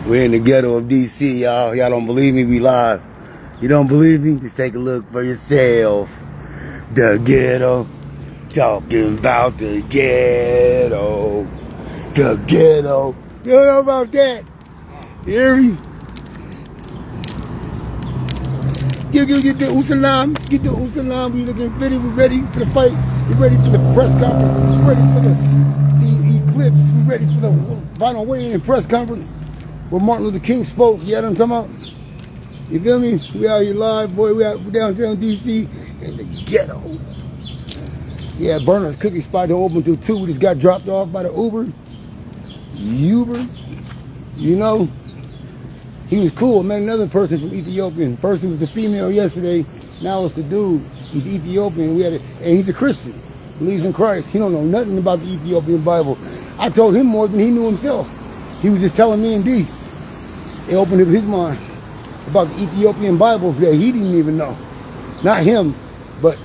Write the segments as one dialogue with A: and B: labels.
A: We're in the ghetto of D.C, y'all. Y'all don't believe me? We live. You don't believe me? Just take a look for yourself. The ghetto. Talking about the ghetto. The ghetto. You don't know about that? You hear me? Get the Usalam. Get the Usalam. We looking ready. We ready for the fight. We ready for the press conference. We ready for the eclipse. We ready for the final weigh-in press conference where Martin Luther King spoke. You know what I'm talking about? You feel me? We out here live, boy. We down here in D.C. in the ghetto. Yeah, Burner's cookie spot don't open till 2. We just got dropped off by the Uber. You know? He was cool. I met another person from Ethiopia. First it was the female yesterday. Now it's the dude. He's Ethiopian. And he's a Christian. Believes in Christ. He don't know nothing about the Ethiopian Bible. I told him more than he knew himself. He was just telling me and D. It opened up his mind about the Ethiopian Bible that he didn't even know. Not him, but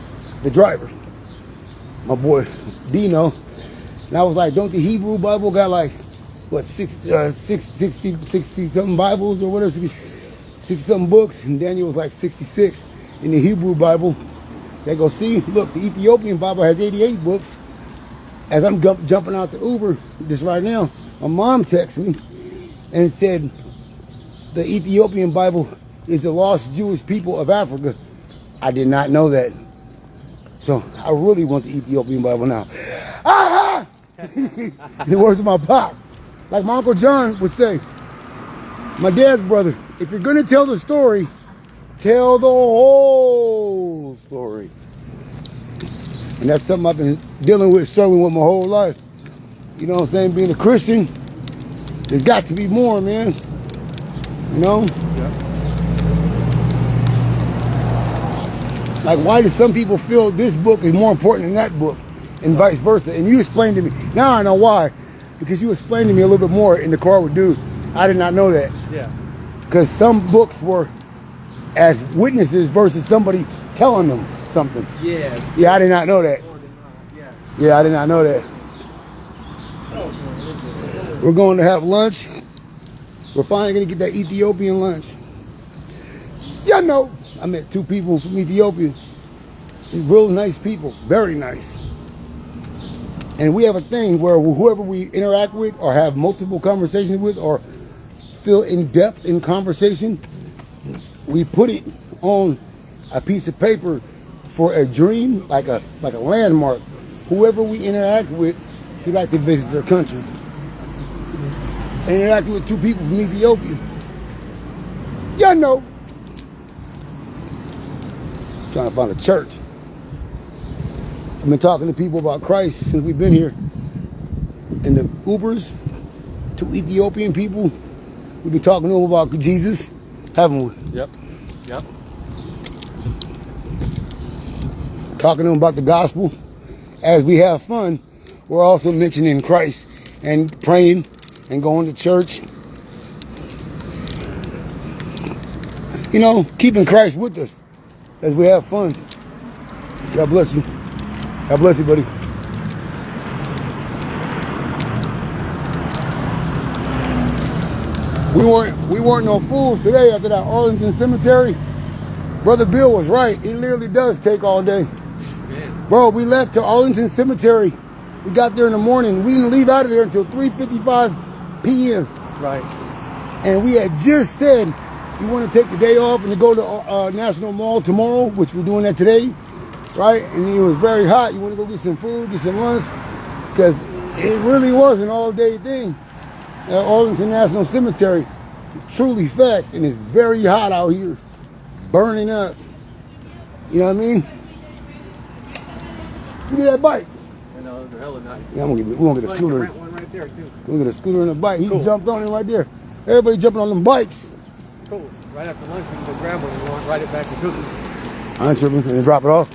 A: the driver. My boy Dino. And I was like, don't the Hebrew Bible got like, what, 60 something Bibles or whatever, 60 something books, and Daniel was like 66 in the Hebrew Bible. They go, see, look, the Ethiopian Bible has 88 books. As I'm jumping out the Uber just right now, my mom texted me and said the Ethiopian Bible is the lost Jewish people of Africa. I did not know that. So I really want the Ethiopian Bible now. Ah! The words of my pop. Like my Uncle John would say, my dad's brother, if you're going to tell the story, tell the whole story. And that's something I've been dealing with, struggling with my whole life. You know what I'm saying? Being a Christian, there's got to be more, man. You know? Yeah. Like, why do some people feel this book is more important than that book? And vice versa. And you explained to me. Now I know why. Because you explained to me a little bit more in the car with dude. I did not know that. Yeah. Because some books were as witnesses versus somebody telling them something. Yeah. Yeah, I did not know that. Yeah, I did not know that. We're going to have lunch. We're finally going to get that Ethiopian lunch. Yeah, no. I met 2 people from Ethiopia. Real nice people. Very nice. And we have a thing where whoever we interact with or have multiple conversations with or feel in depth in conversation, we put it on a piece of paper for a dream, like a landmark. Whoever we interact with, we like to visit their country. I interacted with 2 people from Ethiopia. Y'all know. Trying to find a church. I've been talking to people about Christ since we've been here. In the Ubers, 2 Ethiopian people. We've been talking to them about Jesus, haven't we? Yep. Yep. Talking to them about the gospel. As we have fun, we're also mentioning Christ and praying and going to church. You know, keeping Christ with us as we have fun. God bless you. God bless you, buddy. We weren't no fools today after that Arlington Cemetery. Brother Bill was right. It literally does take all day. Yeah. Bro, we left to Arlington Cemetery. We got there in the morning. We didn't leave out of there until 3:55 p.m. Right. And we had just said we want to take the day off and to go to National Mall tomorrow, which we're doing that today. Right? And it was very hot. You want to go get some food, get some lunch? Because it really was an all-day thing at Arlington National Cemetery. Truly facts. And it's very hot out here. Burning up. You know what I mean? Look at that bike.
B: I know, those are hella nice.
A: Yeah, we're going to get a scooter.
B: Rent one right there, too.
A: We're going to get a scooter and a bike. He jumped on it right there. Everybody jumping on them bikes.
B: Cool. Right after lunch, we can go grab one and we'll ride it back to Cookie.
A: I ain't tripping. And then drop it off.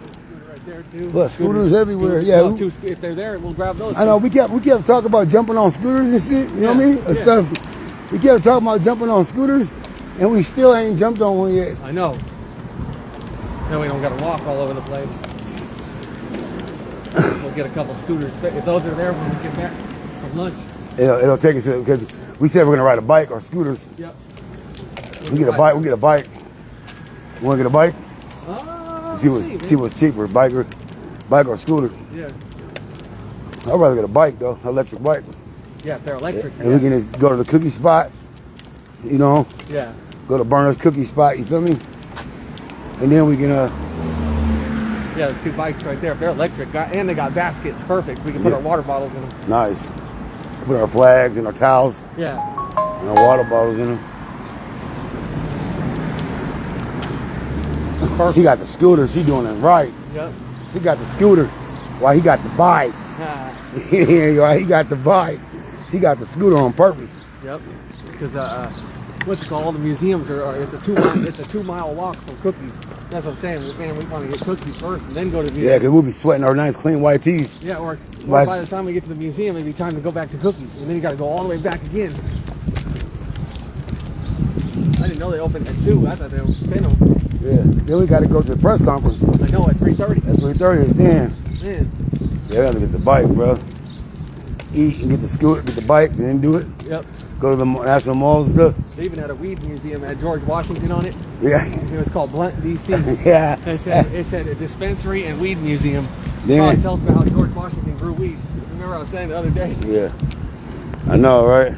B: There too.
A: Look, scooters everywhere. Yeah,
B: no, if they're there, we'll grab those.
A: I know. We kept talking about jumping on scooters and shit. You know what I mean? Yeah. Stuff. We kept talking about jumping on scooters, and we still ain't jumped on one yet.
B: I know. Now we don't got to walk all over the place. We'll get a couple scooters. If those are there when we get back from lunch.
A: It'll take us because We said we're gonna ride a bike or scooters.
B: Yep.
A: We get a bike. We get a bike. You wanna get a bike? See what's cheaper, bike or scooter.
B: Yeah.
A: I'd rather get a bike though, electric bike.
B: Yeah, if they're electric.
A: And we can just go to the cookie spot. You know.
B: Yeah.
A: Go to Burner's cookie spot. You feel me? And then we can
B: Yeah, there's 2 bikes right there. If they're electric, and they got baskets, perfect. We can put our water bottles in them.
A: Nice. Put our flags and our towels.
B: Yeah.
A: And our water bottles in them.
B: Perfect.
A: She got the scooter. She doing it right.
B: Yep.
A: She got the scooter while he got the bike. Yeah, while he got the bike. She got the scooter on purpose.
B: Yep. Because what's it called? All the museums it's a 2-mile walk from Cookies. That's what I'm saying. Man, we want to get Cookies first and then go to the museum.
A: Yeah, because we'll be sweating our nice clean white tees.
B: Yeah, or by the time we get to the museum, it'd be time to go back to Cookies, and then you got to go all the way back again. I didn't know they opened at 2. I thought they opened 10.
A: Yeah. Then we got to go to the press conference.
B: I know, at 3:30.
A: At 3:30 is then.
B: Man.
A: Yeah, I got to get the bike, bro. Eat and get the scooter, get the bike, and then do it.
B: Yep.
A: Go to the national malls and stuff.
B: They even had a weed museum at George Washington on it.
A: Yeah.
B: It was called Blunt D.C.
A: Yeah.
B: It said a dispensary and weed museum.
A: Damn.
B: Probably tells me how George Washington grew weed. Remember I was saying the other day?
A: Yeah. I know, right?